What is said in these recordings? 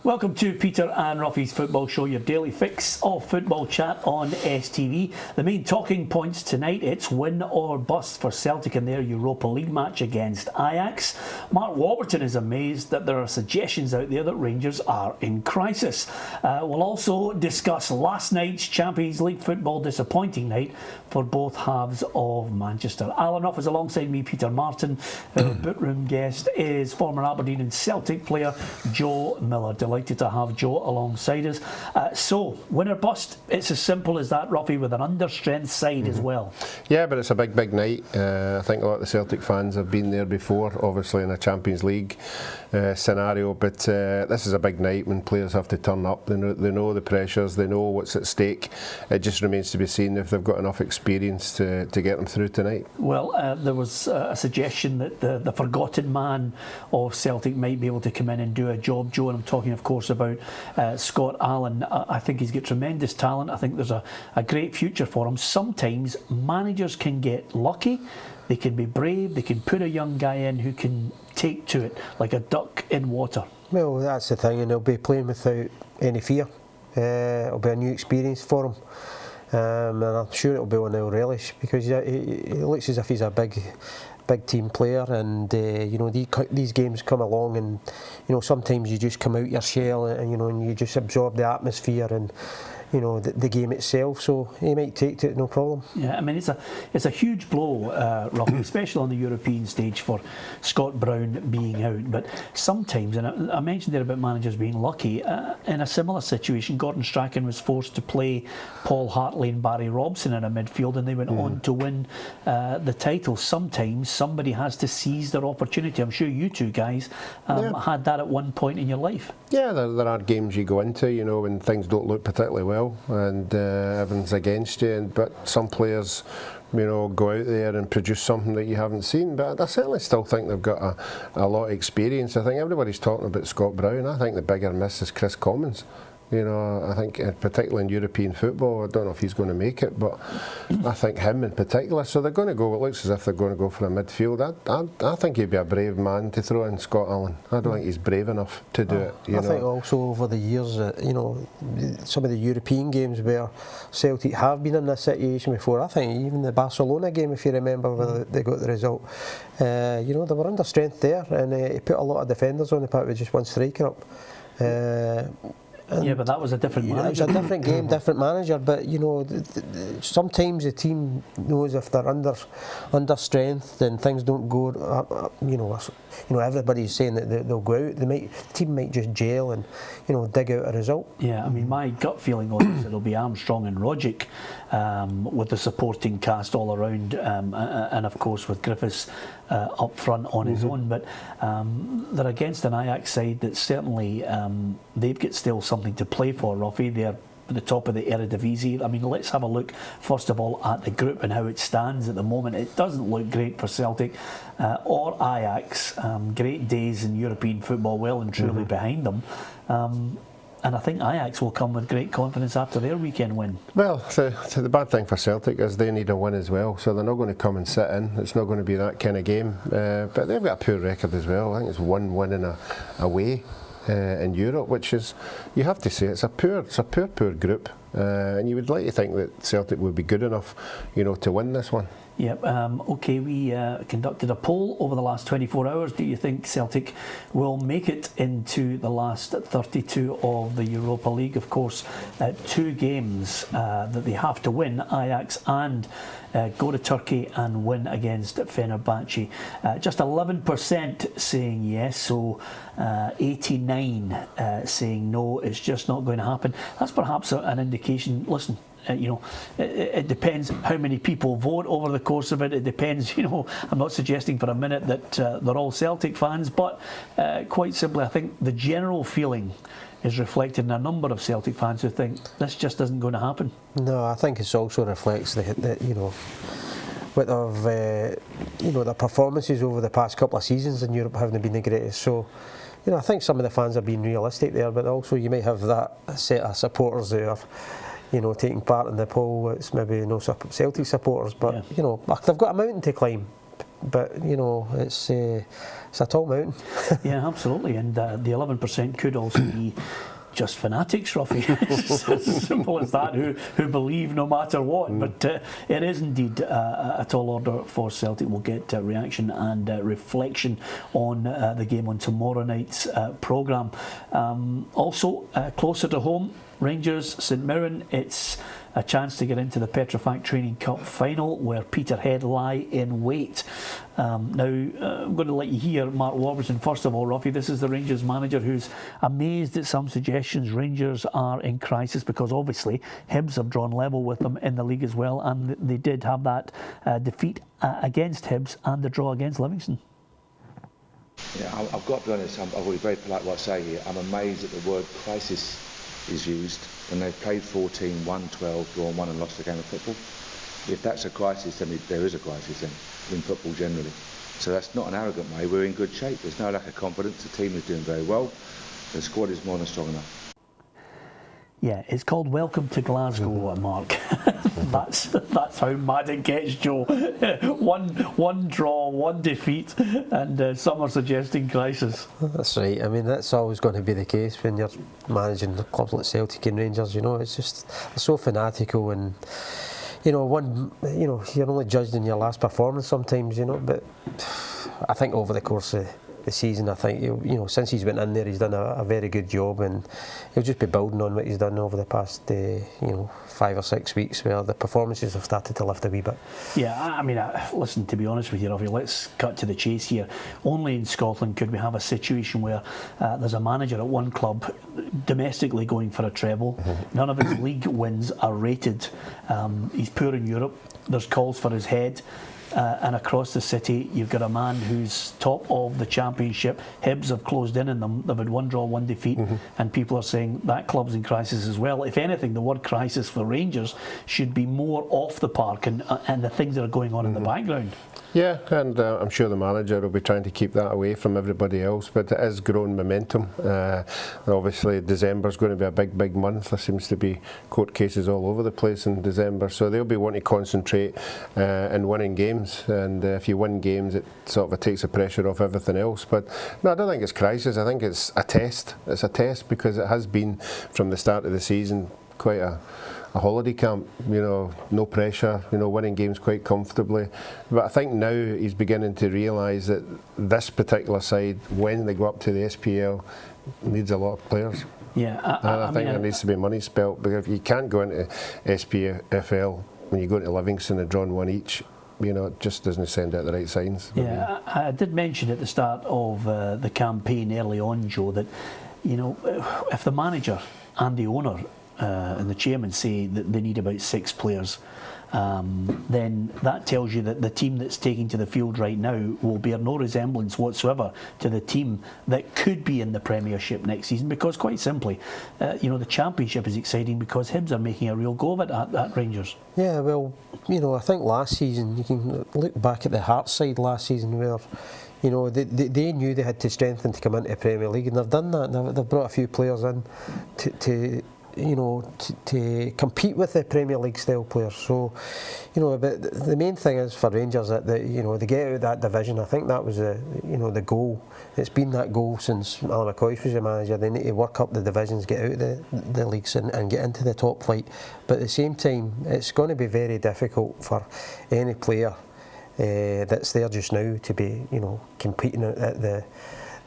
Welcome to Peter and Roughie's Football Show, your daily fix of football chat on STV. The main talking points tonight, it's win or bust for Celtic in their Europa League match against Ajax. Mark Warburton is amazed that there are suggestions out there that Rangers are in crisis. We'll also discuss last night's Champions League football disappointing night for both halves of Manchester. Alan Ruff is alongside me, Peter Martin. Our bookroom guest is former Aberdeen and Celtic player Joe Miller. Delighted to have Joe alongside us. So, win or bust, it's as simple as that, Ruffy, with an understrength side as well. Yeah, but it's a big night. I think a lot of the Celtic fans have been there before, obviously in a Champions League scenario, but this is a big night when players have to turn up. They know the pressures, they know what's at stake. It just remains to be seen if they've got enough experience to get them through tonight. Well, there was a suggestion that the forgotten man of Celtic might be able to come in and do a job, Joe, and I'm talking of course about Scott Allan. I think he's got tremendous talent. I think there's a great future for him. Sometimes managers can get lucky, they can be brave, they can put a young guy in who can take to it like a duck in water. Well, that's the thing, and he'll be playing without any fear. It'll be a new experience for him, and I'm sure it'll be one he'll relish, because he looks as if he's a big team player, and you know, these games come along, and you know, sometimes you just come out your shell, and you know, and you just absorb the atmosphere and you know, the game itself. So he might take to it, no problem. Yeah, I mean, it's a huge blow, Robbie, especially on the European stage for Scott Brown being out. But sometimes, and I mentioned there about managers being lucky, in a similar situation, Gordon Strachan was forced to play Paul Hartley and Barry Robson in a midfield, and they went on to win the title. Sometimes somebody has to seize their opportunity. I'm sure you two guys had that at one point in your life. Yeah, there are games you go into, you know, when things don't look particularly well and everyone's against you, but some players, you know, go out there and produce something that you haven't seen. But I certainly still think they've got a lot of experience. I think everybody's talking about Scott Brown. I think the bigger miss is Chris Commons. You know, I think particularly in European football, I don't know if he's going to make it, but I think him in particular. So they're going to go, it looks as if they're going to go for a midfield. I think he'd be a brave man to throw in Scott Allan. I don't think he's brave enough to do it. I think also over the years, you know, some of the European games where Celtic have been in this situation before, I think even the Barcelona game, if you remember, where they got the result, you know, they were under strength there, and he put a lot of defenders on the park with just one striker up. Yeah, but that was a different manager. It was a different game, different manager. But you know, sometimes the team knows if they're under strength and things don't go. You know, everybody's saying that they'll go out. The team might just jail and, you know, dig out a result. Yeah, I mean, my gut feeling on this, it'll be Armstrong and Rogic with the supporting cast all around, and of course with Griffiths up front on his own. But they're against an Ajax side that certainly they've got still something to play for, Ruffy. They're at the top of the Eredivisie. I mean, let's have a look first of all at the group and how it stands at the moment. It doesn't look great for Celtic or Ajax. Great days in European football well and truly behind them. And I think Ajax will come with great confidence after their weekend win. Well, so the bad thing for Celtic is they need a win as well, so they're not going to come and sit in. It's not going to be that kind of game. But they've got a poor record as well. I think it's one win in away in Europe, which is, you have to say, it's a poor group. And you would like to think that Celtic would be good enough, you know, to win this one. Yep. Okay, we conducted a poll over the last 24 hours. Do you think Celtic will make it into the last 32 of the Europa League? Of course, 2 games that they have to win, Ajax and go to Turkey and win against Fenerbahce. Just 11% saying yes, so 89 saying no, it's just not going to happen. That's perhaps an indication, listen, you know, it depends how many people vote over the course of it. It depends, you know, I'm not suggesting for a minute that they're all Celtic fans, but quite simply, I think the general feeling is reflected in a number of Celtic fans who think this just isn't going to happen. No, I think it also reflects the you know, what you know, their performances over the past couple of seasons in Europe haven't been the greatest. So, you know, I think some of the fans are being realistic there, but also you might have that set of supporters who are, you know, taking part in the poll. It's maybe no Celtic supporters, but you know, they've got a mountain to climb. but you know, it's a tall mountain. Yeah, absolutely, and the 11% could also be just fanatics, Roughie. It's as simple as that, who believe no matter what. But it is indeed a tall order for Celtic. We'll get reaction and reflection on the game on tomorrow night's programme. Also, closer to home, Rangers St Mirren. It's a chance to get into the Petrofac Training Cup final, where Peterhead lie in wait. Now, I'm going to let you hear Mark Warburton. First of all, Roughie, this is the Rangers manager who's amazed at some suggestions Rangers are in crisis, because obviously Hibs have drawn level with them in the league as well, and they did have that defeat against Hibs and the draw against Livingston. Yeah, I've got to be honest, I've got to be very polite what I say here. I'm amazed that the word crisis is used when they've played 14, won 12, drawn 1 and lost a game of football. If that's a crisis, then there is a crisis in football generally. So that's not an arrogant way. We're in good shape. There's no lack of confidence. The team is doing very well. The squad is more than strong enough. Yeah, it's called Welcome to Glasgow, Mark. That's how mad it gets, Joe. one draw, one defeat, and some are suggesting crisis. That's right. I mean, that's always going to be the case when you're managing the clubs like Celtic and Rangers. You know, it's just they're so fanatical, and you know, you're only judged in your last performance sometimes. You know, but I think over the course of the season, I think since he's been in there, he's done a very good job, and he'll just be building on what he's done over the past 5 or 6 weeks, where the performances have started to lift a wee bit. Yeah, I mean, listen, to be honest with you, Roughie, let's cut to the chase here. Only in Scotland could we have a situation where there's a manager at one club domestically going for a treble. Mm-hmm. None of his league wins are rated. He's poor in Europe. There's calls for his head. And across the city, you've got a man who's top of the championship. Hibs have closed in on them. They've had 1 draw, 1 defeat, and people are saying that club's in crisis as well. If anything, the word crisis for Rangers should be more off the park and the things that are going on in the background. Yeah, and I'm sure the manager will be trying to keep that away from everybody else, but it is growing momentum. Obviously, December's going to be a big month. There seems to be court cases all over the place in December, so they'll be wanting to concentrate in winning games, and if you win games, it sort of takes the pressure off everything else. But no, I don't think it's crisis. I think it's a test. It's a test because it has been, from the start of the season, quite a holiday camp, no pressure, winning games quite comfortably. But I think now he's beginning to realise that this particular side, when they go up to the SPL, needs a lot of players. Yeah, I think there needs to be money spelt, because if you can't go into SPFL when you go into Livingston and drawn 1 each, it just doesn't send out the right signs. Yeah, I did mention at the start of the campaign early on, Joe, that if the manager and the owner and the chairman say that they need about 6 players, then that tells you that the team that's taking to the field right now will bear no resemblance whatsoever to the team that could be in the Premiership next season, because quite simply, the Championship is exciting because Hibs are making a real go of it at Rangers. Yeah, well, I think last season, you can look back at the Hearts side last season, where they knew they had to strengthen to come into the Premier League, and they've done that. They've brought a few players in to compete with the Premier League style players. So, but the main thing is for Rangers that they get out of that division. I think that was the goal. It's been that goal since Alan McCoy was the manager. They need to work up the divisions, get out of the leagues and get into the top flight. But at the same time, it's going to be very difficult for any player that's there just now to be competing at the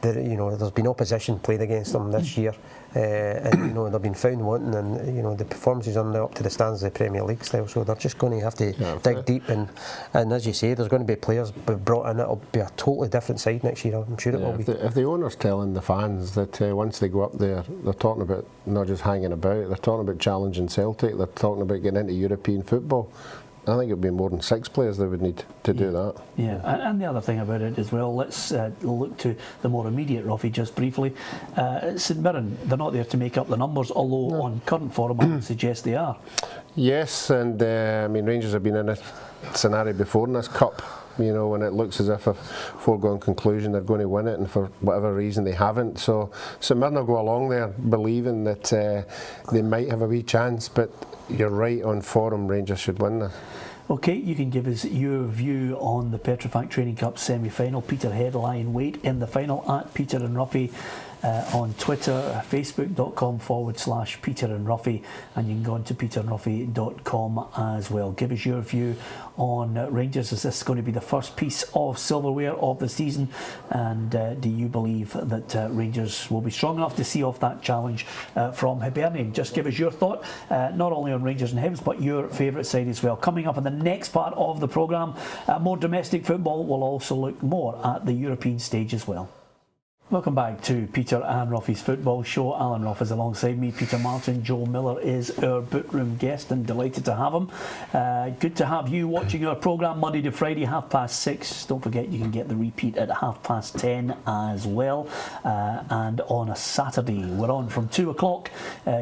there's been opposition played against them this year, and they've been found wanting, and the performances aren't up to the standards of the Premier League style. So they're just going to have to dig deep, and as you say, there's going to be players brought in. It'll be a totally different side next year. I'm sure it will be. If the owner's telling the fans that once they go up there, they're talking about not just hanging about, they're talking about challenging Celtic, they're talking about getting into European football, I think it would be more than 6 players they would need to do that. Yeah, and the other thing about it as well, let's look to the more immediate, Roughie, just briefly. St Mirren, they're not there to make up the numbers, although on current form I would suggest they are. Yes, and Rangers have been in a scenario before in this cup, when it looks as if a foregone conclusion they're going to win it, and for whatever reason they haven't. So St Mirren will go along there believing that they might have a wee chance, but you're right on form, Rangers should win this. Okay, you can give us your view on the Petrofac Training Cup semi-final. Peterhead lie in wait in the final at Peter and Roughie on Twitter, facebook.com/Peter and Roughie, and you can go on to peterandroughie.com as well. Give us your view on Rangers. Is this going to be the first piece of silverware of the season? And do you believe that Rangers will be strong enough to see off that challenge from Hibernian? Just give us your thought, not only on Rangers and Hibs, but your favourite side as well. Coming up in the next part of the programme, more domestic football. Will also look more at the European stage as well. Welcome back to Peter and Roughie's Football Show. Alan Rough is alongside me, Peter Martin. Joel Miller is our bookroom guest, and delighted to have him. Good to have you watching our programme Monday to Friday, 6:30. Don't forget you can get the repeat at 10:30 as well. And on a Saturday, we're on from 2 o'clock,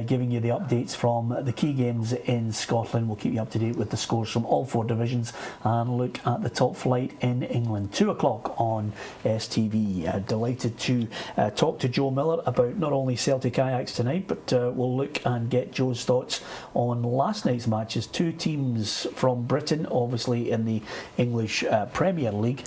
giving you the updates from the key games in Scotland. We'll keep you up to date with the scores from all 4 divisions and look at the top flight in England. 2 o'clock on STV. Delighted to talk to Joe Miller about not only Celtic Ajax tonight, but we'll look and get Joe's thoughts on last night's matches. 2 teams from Britain, obviously in the English Premier League.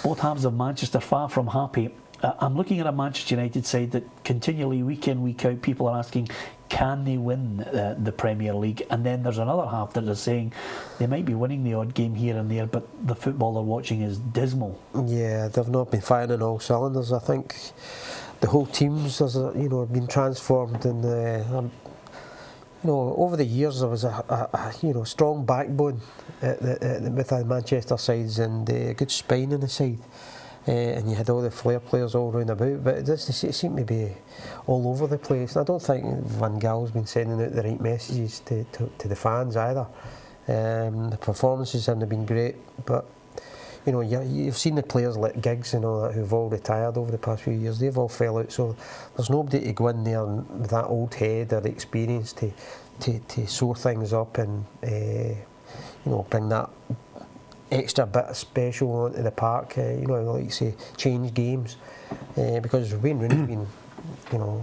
Both halves of Manchester far from happy. I'm looking at a Manchester United side that continually, week in, week out, people are asking, can they win the Premier League? And then there's another half that are saying they might be winning the odd game here and there, but the football they're watching is dismal. Yeah, they've not been firing on all cylinders. I think the whole teams, have been transformed, and over the years there was a strong backbone with the Manchester sides, and a good spine in the side. And you had all the flair players all round about, but it seemed to be all over the place. And I don't think Van Gaal's been sending out the right messages to the fans either. The performances haven't been great, but you've seen the players like Giggs and all that who've all retired over the past few years. They've all fell out, so there's nobody to go in there with that old head or experience to sew things up and bring that extra bit special onto the park, like you say, change games, because Wayne Rooney's been,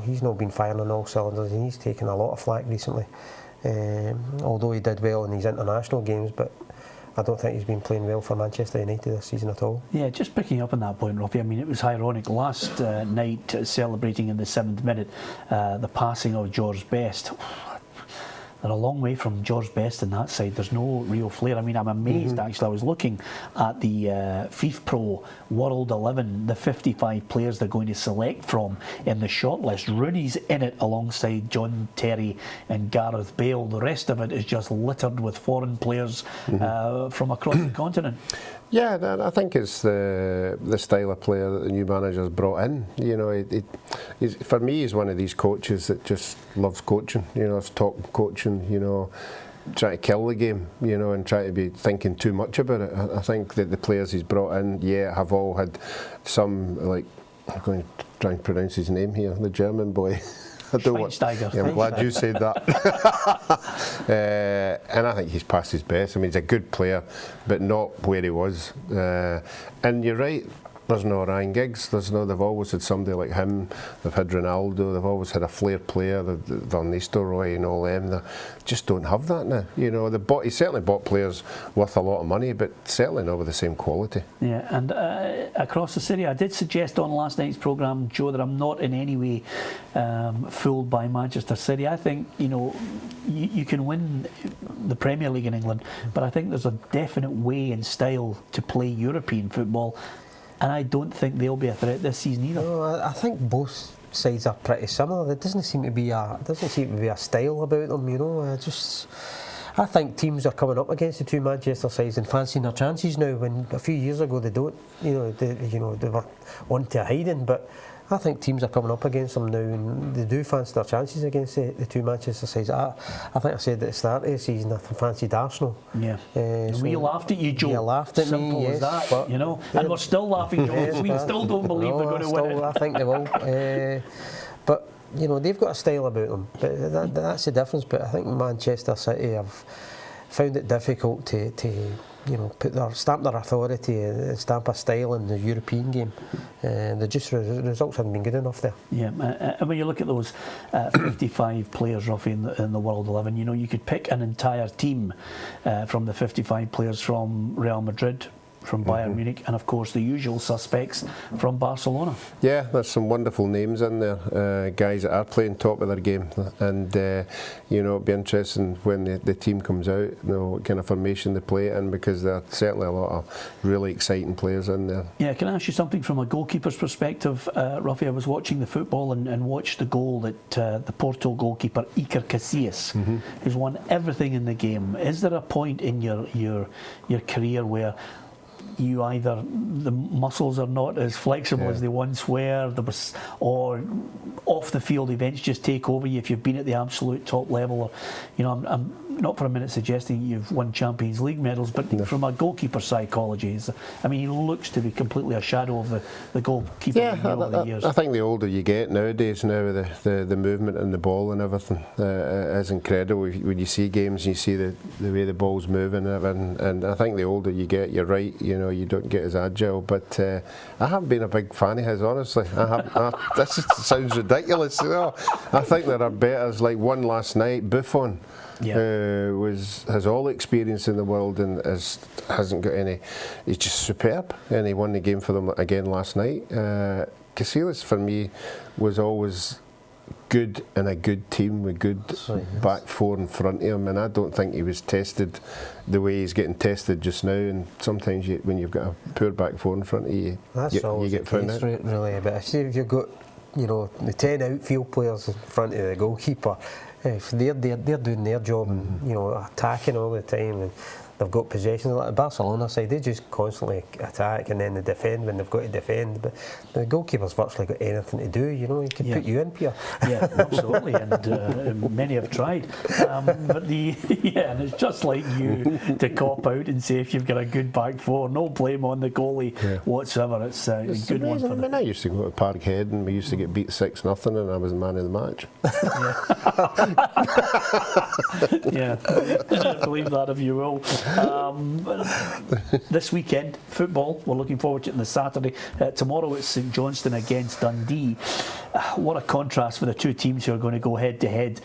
he's not been firing on all cylinders, and he's taken a lot of flack recently, although he did well in his international games, but I don't think he's been playing well for Manchester United this season at all. Yeah, just picking up on that point, Roughie, I mean, it was ironic last night, celebrating in the 7th minute the passing of George Best. They're a long way from George Best in that side. There's no real flair. I mean, I'm amazed, actually. I was looking at the FIFPro World 11, the 55 players they're going to select from in the shortlist. Rooney's in it alongside John Terry and Gareth Bale. The rest of it is just littered with foreign players from across the continent. Yeah, I think it's the style of player that the new manager's brought in. For me, he's one of these coaches that just loves coaching. It's top coaching. Trying to kill the game. And trying to be thinking too much about it. I think that the players he's brought in, have all had some, like, I'm going to try and pronounce his name here, the German boy. I'm glad you said that. And I think he's past his best. I mean, he's a good player, but not where he was. And you're right, there's no Ryan Giggs. They've always had somebody like him. They've had Ronaldo. They've always had a flair player. Van Nistelrooy and all them. They just don't have that now. He certainly bought players worth a lot of money, but certainly not with the same quality. Yeah, and across the city, I did suggest on last night's programme, Joe, that I'm not in any way fooled by Manchester City. I think you can win the Premier League in England, but I think there's a definite way and style to play European football. And I don't think they'll be a threat this season either. No, I think both sides are pretty similar. There doesn't seem to be a style about them. I think teams are coming up against the two Manchester sides and fancying their chances now. When a few years ago they don't. They were on to hiding, but I think teams are coming up against them now, and they do fancy their chances against the two Manchester sides. I think I said at the start of the season I fancied Arsenal. Yeah. We laughed at you, Joe. You laughed at Simple me, as that, but, and we're still laughing, Joe, because we still don't believe they're going to win it. I think they will. But they've got a style about them. But that's the difference. But I think Manchester City have found it difficult to put stamp their authority and stamp a style in the European game. The results haven't been good enough there. Yeah, and when you look at those 55 players roughly in the World 11, you could pick an entire team from the 55 players from Real Madrid, from Bayern Munich, and of course the usual suspects from Barcelona. Yeah, there's some wonderful names in there, guys that are playing top of their game, and it'll be interesting when the team comes out, what kind of formation they play in, because there are certainly a lot of really exciting players in there. Yeah, can I ask you something from a goalkeeper's perspective, Roughie? I was watching the football and watched the goal that the Porto goalkeeper Iker Casillas, who's won everything in the game. Is there a point in your career where you either the muscles are not as flexible as they once were, or off the field events just take over you if you've been at the absolute top level? Or, I'm not for a minute suggesting you've won Champions League medals, but from a goalkeeper psychology, he looks to be completely a shadow of the goalkeeper over the years. I think the older you get nowadays, the movement and the ball and everything is incredible. When you see games, you see the way the ball's moving, and I think the older you get, you're right, you don't get as agile. But I haven't been a big fan of his, honestly. This sounds ridiculous. I think there are better, like one last night, Buffon. Has all the experience in the world and hasn't got any. He's just superb, and he won the game for them again last night. Casillas for me was always good in a good team with good back four in front of him, and I don't think he was tested the way he's getting tested just now. And sometimes when you've got a poor back four in front of you, you get found out. Really, but if you've got the 10 outfield players in front of the goalkeeper, if they're doing their job and attacking all the time, and they've got possession, like the Barcelona side, they just constantly attack and then they defend when they've got to defend. But the goalkeeper's virtually got anything to do. He can put you in, Pierre. Yeah, absolutely, and many have tried. But and it's just like you to cop out and say if you've got a good back four, no blame on the goalie whatsoever. It's a good amazing. one for I used to go to Parkhead and we used to get beat 6-0, and I was the man of the match. Believe that if you will. This weekend, football, we're looking forward to it on the Saturday. Tomorrow it's St Johnstone against Dundee. What a contrast for the two teams who are going to go head to head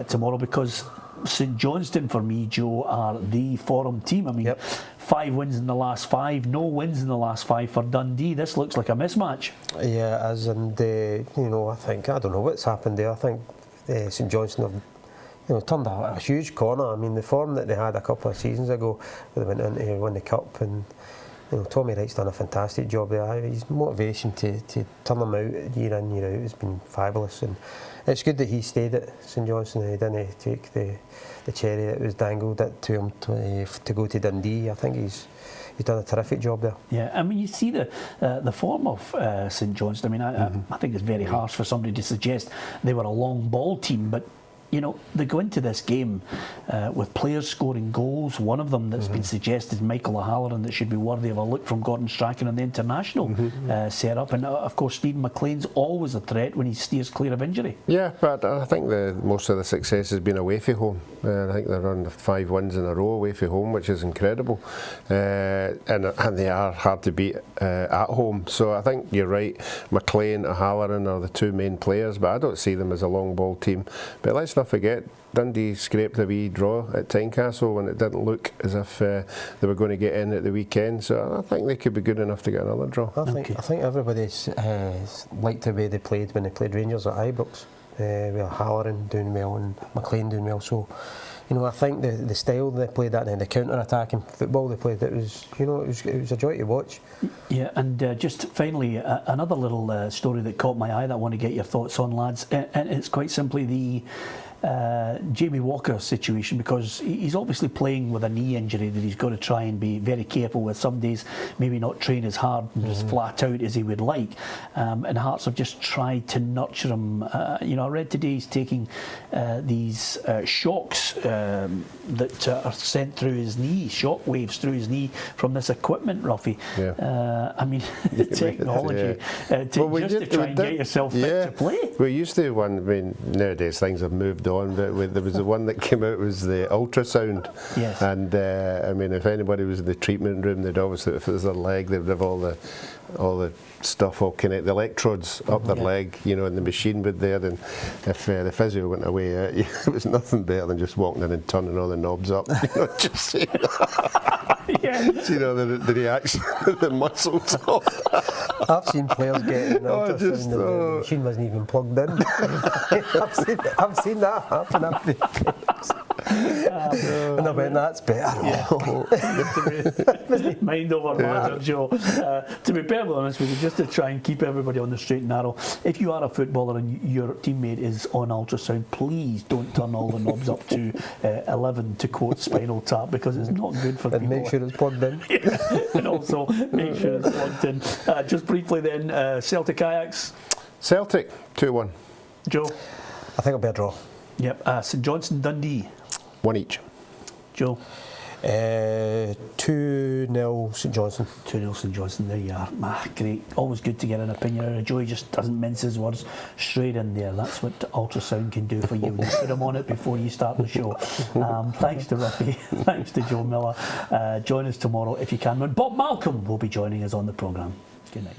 tomorrow, because St Johnstone for me, Joe, are the form team. 5 wins in the last 5, no wins in the last 5 for Dundee. This looks like a mismatch. Yeah, as and I don't know what's happened there. I think St Johnstone have turned a huge corner. The form that they had a couple of seasons ago, they went in to win the cup, and Tommy Wright's done a fantastic job there. His motivation to turn them out year in, year out has been fabulous, and it's good that he stayed at St Johnstone and he didn't take the cherry that was dangled to him to go to Dundee. I think he's done a terrific job there. Yeah, you see the form of St Johnstone. I think it's very harsh for somebody to suggest they were a long ball team, but they go into this game with players scoring goals. One of them that's been suggested, Michael O'Halloran, that should be worthy of a look from Gordon Strachan on the international setup. And of course, Stephen McLean's always a threat when he steers clear of injury. Yeah, but I think most of the success has been away from home. I think they're on 5 wins in a row away from home, which is incredible. And they are hard to beat at home. So I think you're right. McLean, O'Halloran are the 2 main players, but I don't see them as a long ball team. But let's not forget, Dundee scraped a wee draw at Tynecastle when it didn't look as if they were going to get in at the weekend. So I think they could be good enough to get another draw. I think everybody's liked the way they played when they played Rangers at Ibrox. With O'Halloran doing well and McLean doing well. So, I think the style they played that and the counter-attacking football they played, it was a joy to watch. Yeah, and just finally, another little story that caught my eye that I want to get your thoughts on, lads, and it's quite simply the Jamie Walker situation, because he's obviously playing with a knee injury that he's got to try and be very careful with. Some days maybe not train as hard and as flat out as he would like, and Hearts have just tried to nurture him. I read today he's taking these shocks that are sent through his knee, shock waves through his knee from this equipment, Roughie. The technology to try and get yourself fit to play. We used to nowadays things have moved on, but there was the one that came out was the ultrasound. Yes. And I mean, if anybody was in the treatment room, they'd obviously, if it was their leg, they'd have all the stuff all connect, the electrodes up their leg, you know, and the machine would there. And if the physio went away, it was nothing better than just walking in and turning all the knobs up. You know, just you know, the reaction, the muscles. I've seen players getting an ultrasound and the machine wasn't even plugged in. I've seen that happen after games. And I went, that's better. Mind over matter, Joe. To be perfectly honest with you, just to try and keep everybody on the straight and narrow, if you are a footballer and your teammate is on ultrasound, please don't turn all the knobs up to 11, to quote Spinal Tap, because it's not good for and people. make sure it's plugged in. And also make sure it's plugged in. Just briefly then, Celtic Ajax. Celtic 2-1. Joe? I think it'll be a draw. Yep. St Johnstone Dundee. 1 each. Joe? 2-0 St Johnstone. 2-0 St Johnstone, there you are. Great. Always good to get an opinion out of Joe. He just doesn't mince his words, straight in there. That's what ultrasound can do for you. You put him on it before you start the show. Thanks to Roughie, thanks to Joe Miller. Join us tomorrow if you can. When Bob Malcolm will be joining us on the programme. Good night.